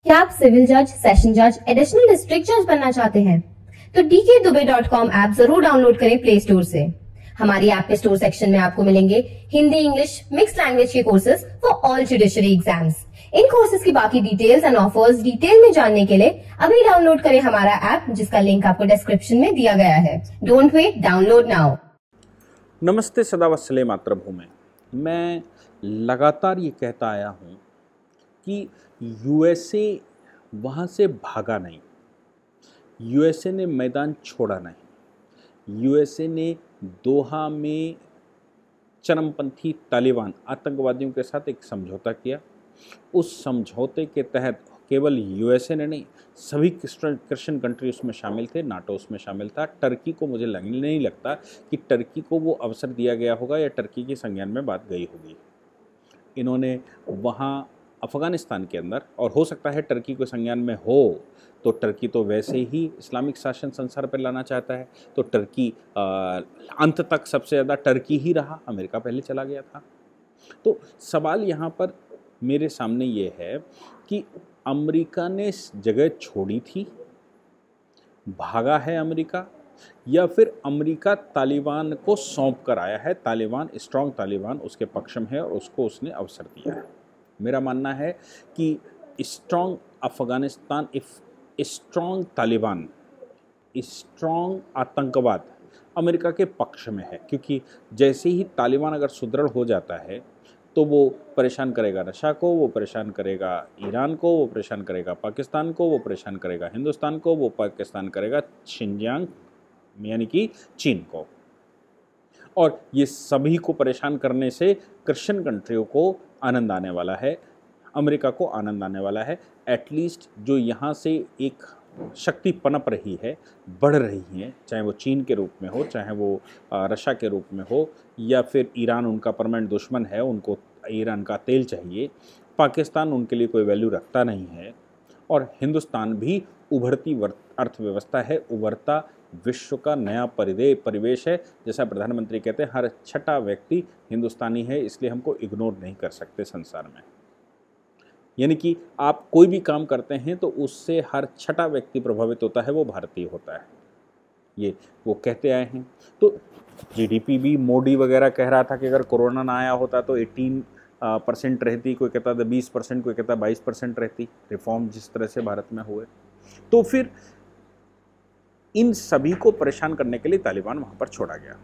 क्या आप सिविल जज, सेशन जज, एडिशनल डिस्ट्रिक्ट जज बनना चाहते हैं? तो dkdubey.com ऐप जरूर डाउनलोड करें प्ले स्टोर से। हमारी ऐप के स्टोर सेक्शन में आपको मिलेंगे हिंदी, इंग्लिश, मिक्स लैंग्वेज के courses for all judiciary exams. In courses की बाकी डिटेल्स एंड ऑफर्स डिटेल में जानने के लिए अभी डाउनलोड करें हमारा ऐप, जिसका लिंक आपको डिस्क्रिप्शन में दिया गया है। Don't wait, download now. नमस्ते, सदावत्सले मातृभूमि। मैं लगातार ये कहता आया हूँ कि यूएसए वहाँ से भागा नहीं, यूएसए ने मैदान छोड़ा नहीं। यूएसए ने दोहा में चरमपंथी तालिबान आतंकवादियों के साथ एक समझौता किया। उस समझौते के तहत केवल यूएसए ने नहीं, सभी क्रिश्चियन कंट्री उसमें शामिल थे, नाटो उसमें शामिल था। टर्की को मुझे नहीं लगता कि टर्की को वो अवसर दिया गया होगा या टर्की के संज्ञान में बात गई होगी। इन्होंने वहाँ अफ़गानिस्तान के अंदर, और हो सकता है टर्की को संज्ञान में हो तो टर्की तो वैसे ही इस्लामिक शासन संसार पर लाना चाहता है, तो टर्की अंत तक सबसे ज़्यादा टर्की ही रहा, अमेरिका पहले चला गया था। तो सवाल यहाँ पर मेरे सामने ये है कि अमेरिका ने जगह छोड़ी थी, भागा है अमेरिका, या फिर अमेरिका तालिबान को सौंप कर आया है। तालिबान, स्ट्रॉन्ग तालिबान उसके पक्ष में है और उसको उसने अवसर दिया है। मेरा मानना है कि strong Afghanistan, strong Taliban, strong आतंकवाद अमेरिका के पक्ष में है, क्योंकि जैसे ही तालिबान अगर सुदृढ़ हो जाता है तो वो परेशान करेगा रशिया को, वो परेशान करेगा ईरान को, वो परेशान करेगा पाकिस्तान को, वो परेशान करेगा हिंदुस्तान को, वो पाकिस्तान करेगा शिनजियांग यानी कि चीन को। और ये सभी को परेशान करने से क्रिश्चियन कंट्रियों को आनंद आने वाला है, अमेरिका को आनंद आने वाला है। एटलीस्ट जो यहाँ से एक शक्ति पनप रही है, बढ़ रही है, चाहे वो चीन के रूप में हो, चाहे वो रशिया के रूप में हो, या फिर ईरान उनका परमानेंट दुश्मन है, उनको ईरान का तेल चाहिए, पाकिस्तान उनके लिए कोई वैल्यू रखता नहीं है, और हिंदुस्तान भी उभरती अर्थव्यवस्था है, उभरता विश्व का नया परिवेश है। जैसा प्रधानमंत्री कहते हैं, हर छठा व्यक्ति हिंदुस्तानी है, इसलिए हमको इग्नोर नहीं कर सकते संसार में। यानी कि आप कोई भी काम करते हैं तो उससे हर छठा व्यक्ति प्रभावित होता है, वो भारतीय होता है, ये वो कहते आए हैं। तो जीडीपी भी मोदी वगैरह कह रहा था कि अगर कोरोना ना आया होता तो 18% रहती, कोई कहता था 20%, कोई कहता 22% रहती, रिफॉर्म जिस तरह से भारत में हुए। तो फिर इन सभी को परेशान करने के लिए तालिबान वहाँ पर छोड़ा गया।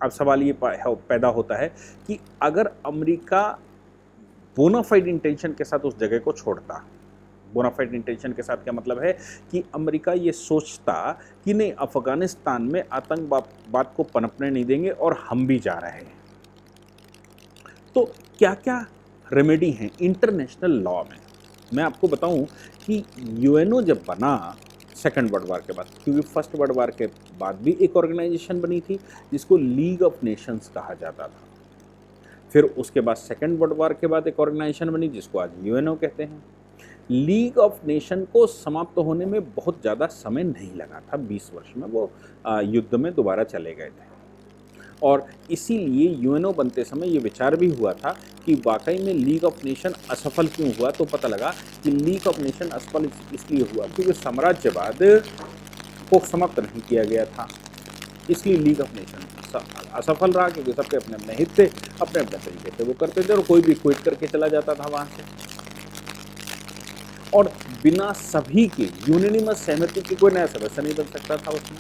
अब सवाल ये पैदा होता है कि अगर अमेरिका बोनाफाइड इंटेंशन के साथ उस जगह को छोड़ता, बोनाफाइड इंटेंशन के साथ क्या मतलब है कि अमेरिका ये सोचता कि नहीं, अफगानिस्तान में आतंकवाद को पनपने नहीं देंगे और हम भी जा रहे हैं, तो क्या क्या रेमेडी हैं इंटरनेशनल लॉ में। मैं आपको बताऊं कि यूएनओ जब बना सेकेंड वर्ल्ड वार के बाद, क्योंकि फर्स्ट वर्ल्ड वार के बाद भी एक ऑर्गेनाइजेशन बनी थी जिसको लीग ऑफ नेशंस कहा जाता था। फिर उसके बाद सेकेंड वर्ल्ड वार के बाद एक ऑर्गेनाइजेशन बनी जिसको आज यूएनओ कहते हैं। लीग ऑफ नेशन को समाप्त होने में बहुत ज़्यादा समय नहीं लगा था, 20 वर्ष में वो युद्ध में दोबारा चले गए थे। और इसीलिए यूएनओ बनते समय ये विचार भी हुआ था कि वाकई में लीग ऑफ नेशन असफल क्यों हुआ। तो पता लगा कि लीग ऑफ नेशन असफल इसलिए हुआ क्योंकि साम्राज्यवाद को समाप्त नहीं किया गया था, इसलिए लीग ऑफ नेशन असफल रहा, क्योंकि सबके अपने अपने हित थे, अपने अपने तरीके से वो करते थे और कोई भी क्विट करके चला जाता था वहाँ से, और बिना सभी की यूनिनिमस सहमति की कोई नया सदस्य नहीं बन सकता था उसमें।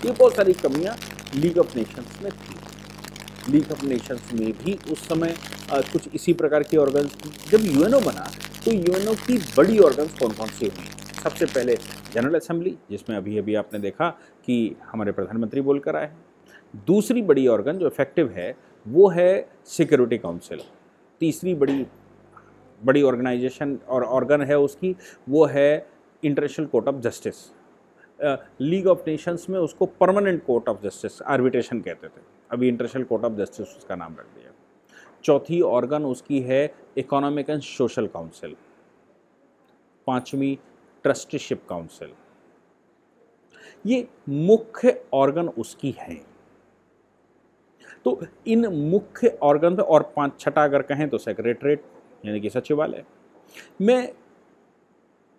ये बहुत सारी कमियां लीग ऑफ नेशंस में थी। लीग ऑफ नेशंस में भी उस समय कुछ इसी प्रकार की ऑर्गन्स थी। जब यूएनओ बना तो यूएनओ की बड़ी ऑर्गन्स कौन कौन सी हुई? सबसे पहले जनरल असेंबली, जिसमें अभी अभी आपने देखा कि हमारे प्रधानमंत्री बोलकर आए हैं। दूसरी बड़ी ऑर्गन जो इफेक्टिव है वो है सिक्योरिटी काउंसिल। तीसरी बड़ी ऑर्गेनाइजेशन और ऑर्गन है उसकी, वो है international court of justice. League of Nations में उसको permanent court of justice, arbitration कहते थे, अभी इंटरनेशनल कोर्ट ऑफ जस्टिस उसका नाम रख दिया। चौथी ऑर्गन उसकी है इकोनॉमिक एंड सोशल काउंसिल। पांचवी ट्रस्टीशिप काउंसिल। ये मुख्य ऑर्गन उसकी है। तो इन मुख्य ऑर्गन और पांच छठा अगर कहें तो सेक्रेटरीट यानी कि सचिवालय। मैं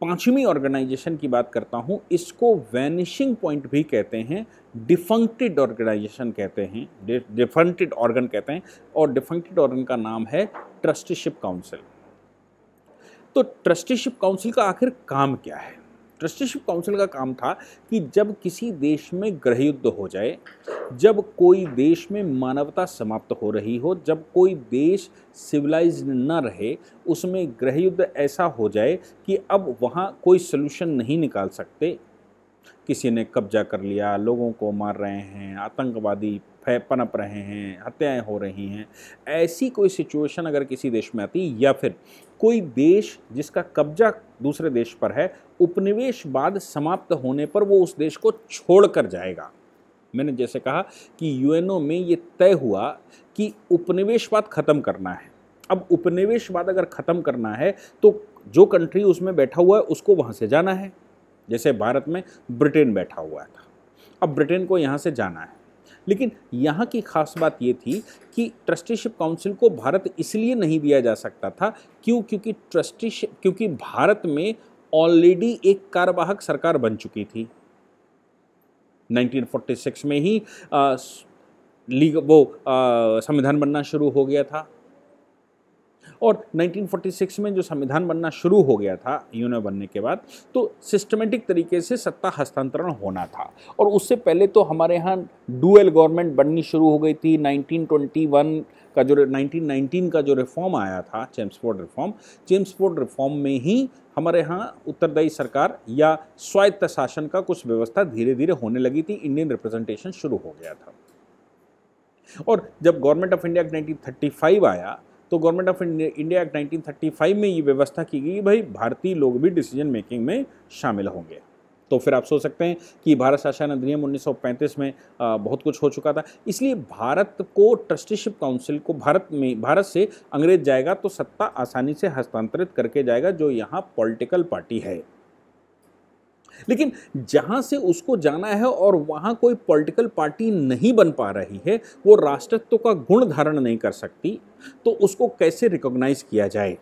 पांचवी ऑर्गेनाइजेशन की बात करता हूं, इसको वैनिशिंग पॉइंट भी कहते हैं, डिफंक्टेड ऑर्गेनाइजेशन कहते हैं, डिफंक्टेड ऑर्गन कहते हैं, और डिफंक्टेड ऑर्गन का नाम है ट्रस्टीशिप काउंसिल। तो ट्रस्टीशिप काउंसिल का आखिर काम क्या है? ट्रस्टीशिप काउंसिल का काम था कि जब किसी देश में गृह युद्ध हो जाए, जब कोई देश में मानवता समाप्त हो रही हो, जब कोई देश सिविलाइज्ड न रहे, उसमें गृह युद्ध ऐसा हो जाए कि अब वहाँ कोई सलूशन नहीं निकाल सकते, किसी ने कब्जा कर लिया, लोगों को मार रहे हैं, आतंकवादी पनप रहे हैं, हत्याएं हो रही हैं, ऐसी कोई सिचुएशन अगर किसी देश में आती, या फिर कोई देश जिसका कब्जा दूसरे देश पर है, उपनिवेशवाद समाप्त होने पर वो उस देश को छोड़कर जाएगा। मैंने जैसे कहा कि यूएनओ में ये तय हुआ कि उपनिवेशवाद खत्म करना है। अब उपनिवेशवाद अगर खत्म करना है तो जो कंट्री उसमें बैठा हुआ है उसको वहाँ से जाना है। जैसे भारत में ब्रिटेन बैठा हुआ था, अब ब्रिटेन को यहाँ से जाना है। लेकिन यहाँ की खास बात ये थी कि ट्रस्टीशिप काउंसिल को भारत इसलिए नहीं दिया जा सकता था क्योंकि भारत में ऑलरेडी एक कार्यवाहक सरकार बन चुकी थी। 1946 में ही संविधान बनना शुरू हो गया था, और 1946 में जो संविधान बनना शुरू हो गया था यूएनओ बनने के बाद, तो सिस्टमेटिक तरीके से सत्ता हस्तांतरण होना था। और उससे पहले तो हमारे यहाँ डुअल गवर्नमेंट बननी शुरू हो गई थी। 1919 का जो रिफॉर्म आया था, चेम्सफोर्ड रिफॉर्म में ही हमारे यहाँ उत्तरदायी सरकार या स्वायत्त शासन का कुछ व्यवस्था धीरे धीरे होने लगी थी, इंडियन रिप्रेजेंटेशन शुरू हो गया था। और जब गवर्नमेंट ऑफ इंडिया एक्ट 1935 आया तो गवर्नमेंट ऑफ इंडिया एक्ट 1935 में ये व्यवस्था की गई भाई भारतीय लोग भी डिसीजन मेकिंग में शामिल होंगे। तो फिर आप सोच सकते हैं कि भारत शासन अधिनियम 1935 में बहुत कुछ हो चुका था। इसलिए भारत को ट्रस्टीशिप काउंसिल को भारत से अंग्रेज जाएगा तो सत्ता आसानी से हस्तांतरित करके जाएगा जो यहाँ पॉलिटिकल पार्टी है। लेकिन जहां से उसको जाना है और वहां कोई पॉलिटिकल पार्टी नहीं बन पा रही है, वो राष्ट्रत्व का गुण धारण नहीं कर सकती, तो उसको कैसे रिकॉग्नाइज किया जाए?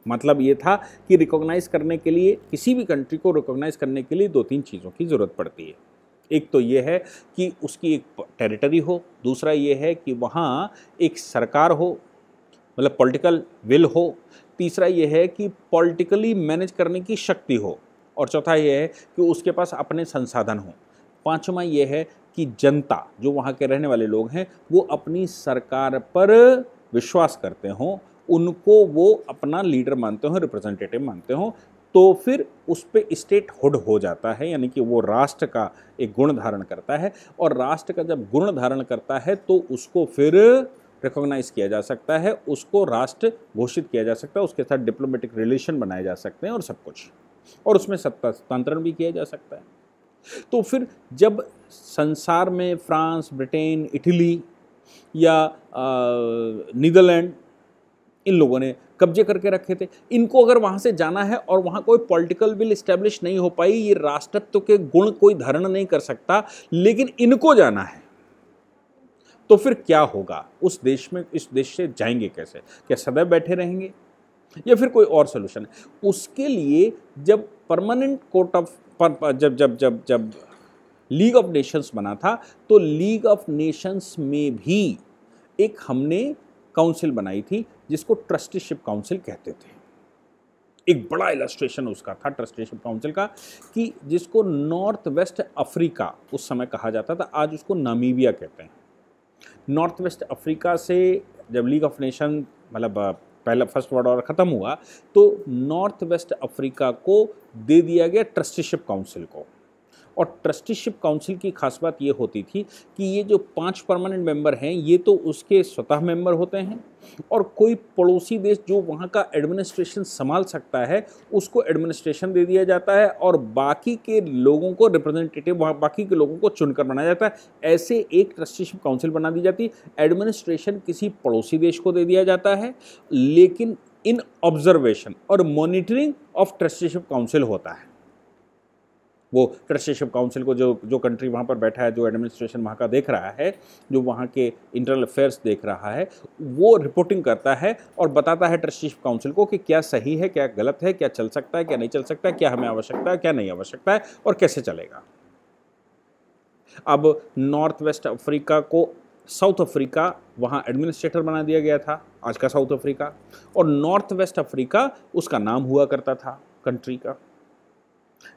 मतलब ये था कि रिकॉग्नाइज करने के लिए, किसी भी कंट्री को रिकॉग्नाइज करने के लिए 2-3 चीज़ों की ज़रूरत पड़ती है। एक तो ये है कि उसकी एक टेरिटरी हो, दूसरा ये है कि वहाँ एक सरकार हो, मतलब पॉलिटिकल विल हो, तीसरा ये है कि पॉलिटिकली मैनेज करने की शक्ति हो, और चौथा ये है कि उसके पास अपने संसाधन हों। पांचवा ये है कि जनता, जो वहाँ के रहने वाले लोग हैं, वो अपनी सरकार पर विश्वास करते हों, उनको वो अपना लीडर मानते हों, रिप्रेजेंटेटिव मानते हों, तो फिर उस पर स्टेट हुड हो जाता है, यानी कि वो राष्ट्र का एक गुण धारण करता है। और राष्ट्र का जब गुण धारण करता है तो उसको फिर रिकॉग्नाइज किया जा सकता है, उसको राष्ट्र घोषित किया जा सकता है, उसके साथ डिप्लोमेटिक रिलेशन बनाए जा सकते हैं और सब कुछ, और उसमें सत्ता हस्तांतरण भी किया जा सकता है। तो फिर जब संसार में फ्रांस, ब्रिटेन, इटली या नीदरलैंड, इन लोगों ने कब्जे करके रखे थे, इनको अगर वहाँ से जाना है और वहाँ कोई पॉलिटिकल विल इस्टेब्लिश नहीं हो पाई, ये राष्ट्रत्व के गुण कोई धारण नहीं कर सकता, लेकिन इनको जाना है, तो फिर क्या होगा उस देश में? इस देश से जाएंगे कैसे? क्या सदैव बैठे रहेंगे या फिर कोई और सोल्यूशन है? उसके लिए जब परमानेंट कोर्ट ऑफ जब लीग ऑफ नेशंस बना था, तो लीग ऑफ नेशंस में भी एक हमने काउंसिल बनाई थी जिसको ट्रस्टीशिप काउंसिल कहते थे। एक बड़ा इलस्ट्रेशन उसका था ट्रस्टीशिप काउंसिल का, कि जिसको नॉर्थ वेस्ट अफ्रीका उस समय कहा जाता था, आज उसको नामीबिया कहते हैं। नॉर्थ वेस्ट अफ्रीका से जब लीग ऑफ नेशन मतलब पहला फर्स्ट वर्ल्ड वॉर ख़त्म हुआ, तो नॉर्थ वेस्ट अफ्रीका को दे दिया गया ट्रस्टीशिप काउंसिल को। और ट्रस्टीशिप काउंसिल की खास बात ये होती थी कि ये जो 5 परमानेंट मेंबर हैं, ये तो उसके स्वतः मेंबर होते हैं, और कोई पड़ोसी देश जो वहाँ का एडमिनिस्ट्रेशन संभाल सकता है उसको एडमिनिस्ट्रेशन दे दिया जाता है, और बाकी के लोगों को रिप्रेजेंटेटिव, बाकी के लोगों को चुनकर बनाया जाता है। ऐसे एक ट्रस्टीशिप काउंसिल बना दी जाती। एडमिनिस्ट्रेशन किसी पड़ोसी देश को दे दिया जाता है, लेकिन इन ऑब्जर्वेशन और मॉनिटरिंग ऑफ ट्रस्टीशिप काउंसिल होता है। वो ट्रस्टीशिप काउंसिल को जो कंट्री वहाँ पर बैठा है, जो एडमिनिस्ट्रेशन वहाँ का देख रहा है, जो वहाँ के इंटरनल अफेयर्स देख रहा है, वो रिपोर्टिंग करता है और बताता है ट्रस्टीशिप काउंसिल को कि क्या सही है, क्या गलत है, क्या चल सकता है, क्या नहीं चल सकता है, क्या हमें आवश्यकता है, क्या नहीं आवश्यकता है और कैसे चलेगा। अब नॉर्थ वेस्ट अफ्रीका को साउथ अफ्रीका वहाँ एडमिनिस्ट्रेटर बना दिया गया था, आज का साउथ अफ्रीका, और नॉर्थ वेस्ट अफ्रीका उसका नाम हुआ करता था कंट्री का।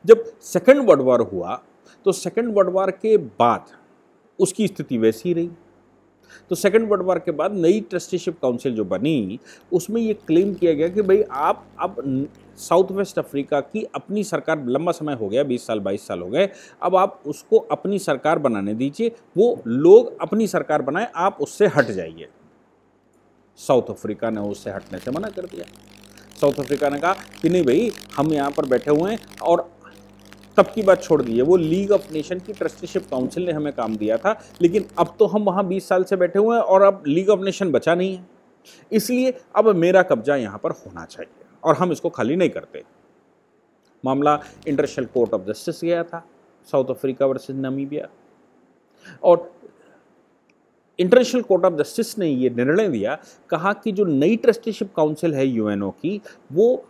जब सेकेंड वर्ल्ड वॉर हुआ तो सेकेंड वर्ल्ड वॉर के बाद उसकी स्थिति वैसी रही। तो सेकेंड वर्ल्ड वॉर के बाद नई ट्रस्टीशिप काउंसिल जो बनी उसमें ये क्लेम किया गया कि भाई आप अब साउथ वेस्ट अफ्रीका की अपनी सरकार, लंबा समय हो गया, 20 साल 22 साल हो गए, अब आप उसको अपनी सरकार बनाने दीजिए, वो लोग अपनी सरकार बनाए, आप उससे हट जाइए। साउथ अफ्रीका ने उससे हटने से मना कर दिया। साउथ अफ्रीका ने कहा कि नहीं भाई, हम यहाँ पर बैठे हुए हैं, और तब की बात छोड़ दी है, वो लीग ऑफ नेशन की ट्रस्टीशिप काउंसिल ने हमें काम दिया था, लेकिन अब तो हम वहाँ 20 साल से बैठे हुए हैं और अब लीग ऑफ नेशन बचा नहीं है, इसलिए अब मेरा कब्जा यहाँ पर होना चाहिए और हम इसको खाली नहीं करते। मामला इंटरनेशनल कोर्ट ऑफ जस्टिस गया था, साउथ अफ्रीका वर्सेस नामीबिया, और इंटरनेशनल कोर्ट ऑफ जस्टिस ने ये निर्णय दिया, कहा कि जो नई ट्रस्टीशिप काउंसिल है यूएनओ की, वो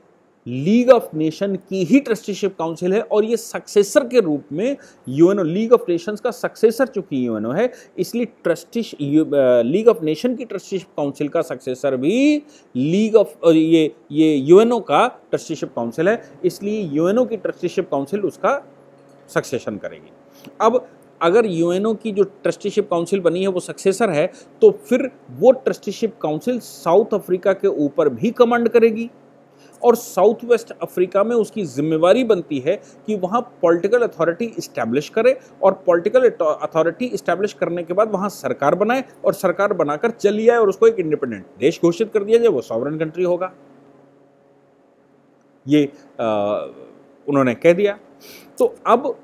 लीग ऑफ नेशन की ही ट्रस्टीशिप काउंसिल है और ये सक्सेसर के रूप में यूएनओ, लीग ऑफ नेशंस का सक्सेसर चूंकि यूएनओ है, इसलिए लीग ऑफ नेशन की ट्रस्टीशिप काउंसिल का सक्सेसर भी लीग ऑफ ये यूएनओ का ट्रस्टीशिप काउंसिल है, इसलिए यूएनओ की ट्रस्टीशिप काउंसिल उसका सक्सेशन करेगी। अब अगर यूएनओ की जो ट्रस्टीशिप काउंसिल बनी है वो सक्सेसर है, तो फिर वो ट्रस्टीशिप काउंसिल साउथ अफ्रीका के ऊपर भी कमांड करेगी, और साउथ वेस्ट अफ्रीका में उसकी जिम्मेवारी बनती है कि वहाँ पॉलिटिकल अथॉरिटी इस्टेब्लिश करे, और पॉलिटिकल अथॉरिटी इस्टेब्लिश करने के बाद वहाँ सरकार बनाए, और सरकार बनाकर चली आए और उसको एक इंडिपेंडेंट देश घोषित कर दिया जाए, वो सॉवरेन कंट्री होगा। ये उन्होंने कह दिया। तो अब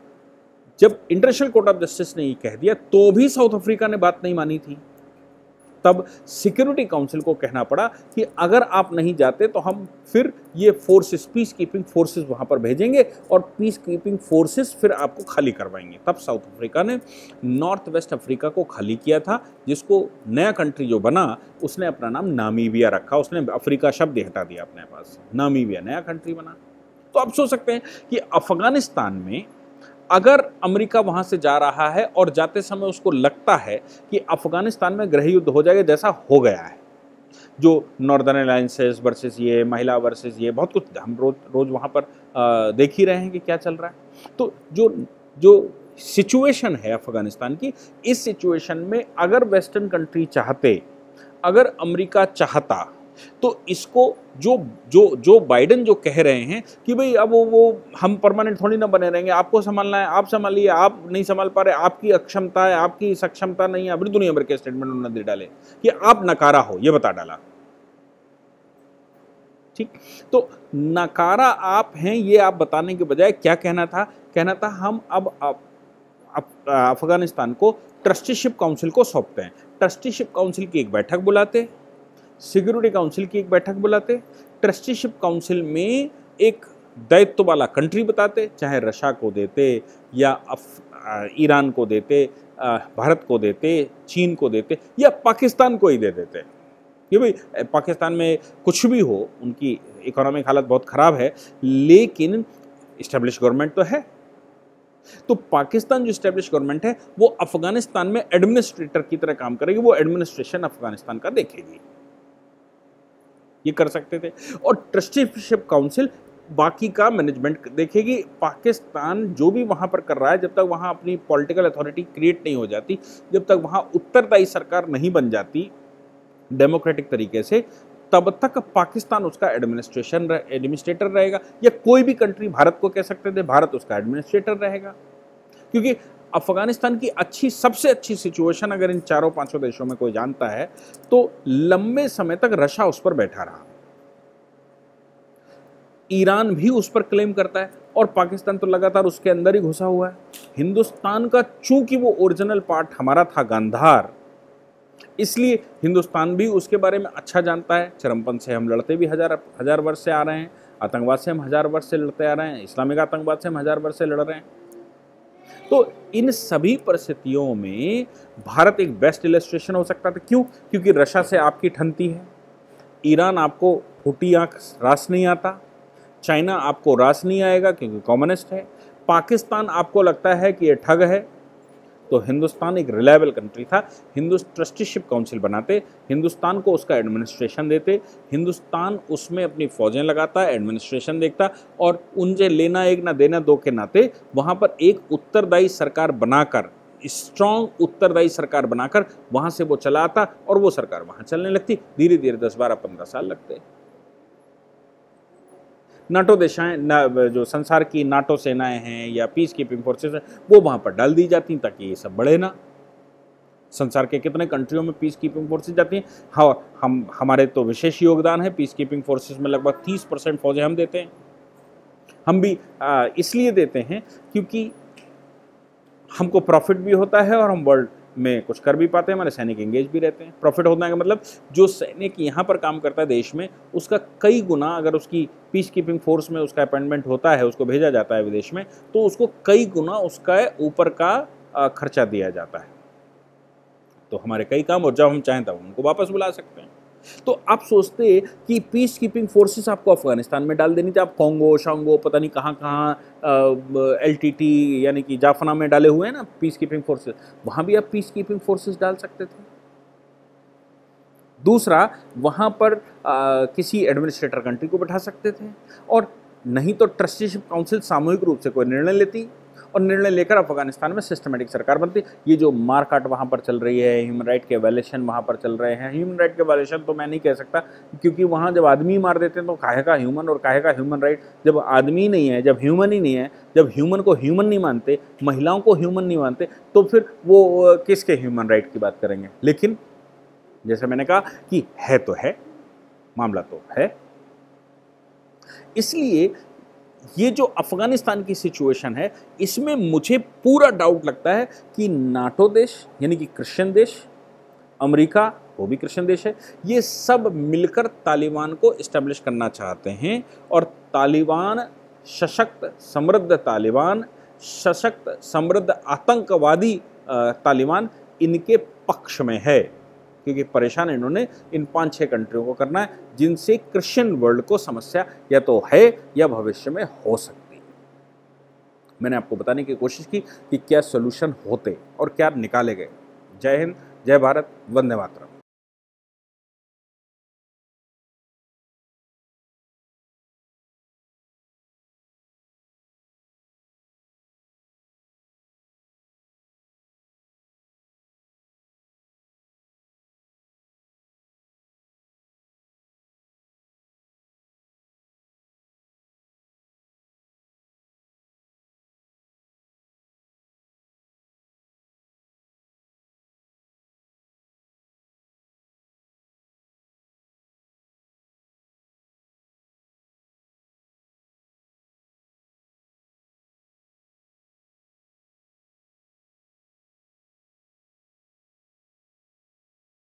जब इंटरनेशनल कोर्ट ऑफ जस्टिस ने ये कह दिया तो भी साउथ अफ्रीका ने बात नहीं मानी थी। तब सिक्योरिटी काउंसिल को कहना पड़ा कि अगर आप नहीं जाते तो हम फिर ये फोर्सेस, पीस कीपिंग फोर्सेस वहाँ पर भेजेंगे और पीस कीपिंग फोर्सेस फिर आपको खाली करवाएंगे। तब साउथ अफ्रीका ने नॉर्थ वेस्ट अफ्रीका को खाली किया था, जिसको नया कंट्री जो बना उसने अपना नाम नामीबिया रखा, उसने अफ्रीका शब्द हटा दिया अपने पास, नामीबिया नया कंट्री बना। तो आप सोच सकते हैं कि अफगानिस्तान में अगर अमेरिका वहां से जा रहा है और जाते समय उसको लगता है कि अफगानिस्तान में गृह युद्ध हो जाएगा, जैसा हो गया है, जो नॉर्दर्न अलायंसेस वर्सेस ये, महिला वर्सेस ये, बहुत कुछ हम रोज वहां पर देख ही रहे हैं कि क्या चल रहा है। तो जो सिचुएशन है अफगानिस्तान की, इस सिचुएशन में अगर वेस्टर्न कंट्री चाहते, अगर अमेरिका चाहता, तो इसको जो बाइडेन जो कह रहे हैं कि भाई अब वो हम परमानेंट थोड़ी ना बने रहेंगे, आपको संभालना है, आप संभालिए, आप नहीं संभाल पा रहे, आपकी अक्षमता है, आपकी सक्षमता नहीं है, अभी दुनिया भर के स्टेटमेंट उन्होंने दे डाले कि आप नकारा हो, ये बता डाला। ठीक, तो नकारा आप हैं ये आप बताने के बजाय क्या कहना था हम अब अफगानिस्तान को ट्रस्टीशिप काउंसिल को सौंपते हैं। ट्रस्टीशिप काउंसिल की एक बैठक बुलाते, सिक्योरिटी काउंसिल की एक बैठक बुलाते, ट्रस्टीशिप काउंसिल में एक दायित्व वाला कंट्री बताते, चाहे रशिया को देते या ईरान को देते, भारत को देते, चीन को देते, या पाकिस्तान को ही दे देते कि भाई पाकिस्तान में कुछ भी हो, उनकी इकोनॉमिक हालत बहुत ख़राब है लेकिन इस्टेब्लिश गवर्नमेंट तो है। तो पाकिस्तान जो इस्टेब्लिश गवर्नमेंट है वो अफगानिस्तान में एडमिनिस्ट्रेटर की तरह काम करेगी, वो एडमिनिस्ट्रेशन अफगानिस्तान का देखेगी, ये कर सकते थे। और ट्रस्टीशिप काउंसिल बाकी का मैनेजमेंट देखेगी। पाकिस्तान जो भी वहाँ पर कर रहा है, जब तक वहाँ अपनी पॉलिटिकल अथॉरिटी क्रिएट नहीं हो जाती, जब तक वहाँ उत्तरदायी सरकार नहीं बन जाती डेमोक्रेटिक तरीके से, तब तक पाकिस्तान उसका एडमिनिस्ट्रेटर रहेगा, या कोई भी कंट्री, भारत को कह सकते थे, भारत उसका एडमिनिस्ट्रेटर रहेगा। क्योंकि अफगानिस्तान की सबसे अच्छी सिचुएशन अगर इन 4-5 देशों में कोई जानता है तो लंबे समय तक रशिया उस पर बैठा रहा, ईरान भी उस पर क्लेम करता है, और पाकिस्तान तो लगातार उसके अंदर ही घुसा हुआ है। हिंदुस्तान का चूंकि वो ओरिजिनल पार्ट हमारा था गांधार, इसलिए हिंदुस्तान भी उसके बारे में अच्छा जानता है। चरमपंथ से हम लड़ते भी हजार वर्ष से आ रहे हैं, आतंकवाद से हम 1000 वर्ष से लड़ते आ रहे हैं, इस्लामिक आतंकवाद से हम 1000 वर्ष से लड़ रहे हैं। तो इन सभी परिस्थितियों में भारत एक बेस्ट इलस्ट्रेशन हो सकता था। क्यों? क्योंकि रशिया से आपकी ठनती है, ईरान आपको फूटी आंख रास नहीं आता, चाइना आपको रास नहीं आएगा क्योंकि कम्युनिस्ट है, पाकिस्तान आपको लगता है कि ये ठग है, तो हिंदुस्तान एक रिलायबल कंट्री था। ट्रस्टीशिप काउंसिल बनाते, हिंदुस्तान को उसका एडमिनिस्ट्रेशन देते, हिंदुस्तान उसमें अपनी फौजें लगाता, एडमिनिस्ट्रेशन देखता, और उनसे लेना एक ना देना दो के नाते वहाँ पर एक उत्तरदायी सरकार बनाकर, स्ट्रॉन्ग उत्तरदायी सरकार बनाकर वहाँ से वो चला आता और वो सरकार वहाँ चलने लगती। धीरे धीरे 10, 12, 15 साल लगते। नाटो देशाएं, जो संसार की नाटो सेनाएं हैं या पीस कीपिंग फोर्सेस हैं, वो वहाँ पर डाल दी जाती ताकि ये सब बढ़े ना। संसार के कितने कंट्रियों में पीस कीपिंग फोर्सेस जाती हैं? हाँ, हमारे तो विशेष योगदान है पीस कीपिंग फोर्सेस में, लगभग 30% फौजें हम देते हैं। हम भी इसलिए देते हैं क्योंकि हमको प्रॉफिट भी होता है और हम वर्ल्ड में कुछ कर भी पाते हैं, हमारे सैनिक एंगेज भी रहते हैं। प्रॉफिट होने का मतलब जो सैनिक यहाँ पर काम करता है देश में, उसका कई गुना, अगर उसकी पीस कीपिंग फोर्स में उसका अपॉइंटमेंट होता है, उसको भेजा जाता है विदेश में, तो उसको कई गुना उसका ऊपर का खर्चा दिया जाता है। तो हमारे कई काम, और जब हम चाहें तब उनको वापस बुला सकते हैं। तो आप सोचते कि पीस कीपिंग फोर्सेस आपको अफगानिस्तान में डाल देनी थी, आप कॉन्गो शांगो पता नहीं कहाँ कहाँ LTT यानी कि जाफना में डाले हुए हैं ना पीस कीपिंग फोर्सेस, वहाँ भी आप पीस कीपिंग फोर्सेस डाल सकते थे। दूसरा, वहाँ पर किसी एडमिनिस्ट्रेटर कंट्री को बैठा सकते थे, और नहीं तो ट्रस्टीशिप काउंसिल सामूहिक रूप से कोई निर्णय लेती और निर्णय लेकर अफगानिस्तान में सिस्टमेटिक सरकार बनती। ये जो मारकाट वहाँ पर चल रही है, ह्यूमन राइट के वायलेशन वहाँ पर चल रहे हैं, ह्यूमन राइट के वायलेशन तो मैं नहीं कह सकता, क्योंकि वहाँ जब आदमी मार देते हैं तो काहे का ह्यूमन और काहे का ह्यूमन राइट। जब आदमी नहीं है, जब ह्यूमन ही नहीं है, जब ह्यूमन को ह्यूमन नहीं मानते, महिलाओं को ह्यूमन नहीं मानते, तो फिर वो किसके ह्यूमन राइट की बात करेंगे। लेकिन जैसे मैंने कहा कि है तो है, मामला तो है। इसलिए ये जो अफगानिस्तान की सिचुएशन है, इसमें मुझे पूरा डाउट लगता है कि नाटो देश यानी कि क्रिश्चियन देश, अमेरिका वो भी क्रिश्चियन देश है, ये सब मिलकर तालिबान को इस्टेब्लिश करना चाहते हैं, और तालिबान सशक्त समृद्ध तालिबान, सशक्त समृद्ध आतंकवादी तालिबान इनके पक्ष में है, क्योंकि परेशान इन्होंने इन 5-6 कंट्रियों को करना है जिनसे क्रिश्चियन वर्ल्ड को समस्या या तो है या भविष्य में हो सकती है। मैंने आपको बताने की कोशिश की कि क्या सोल्यूशन होते और क्या निकाले गए। जय हिंद, जय भारत, वंदे मातरम।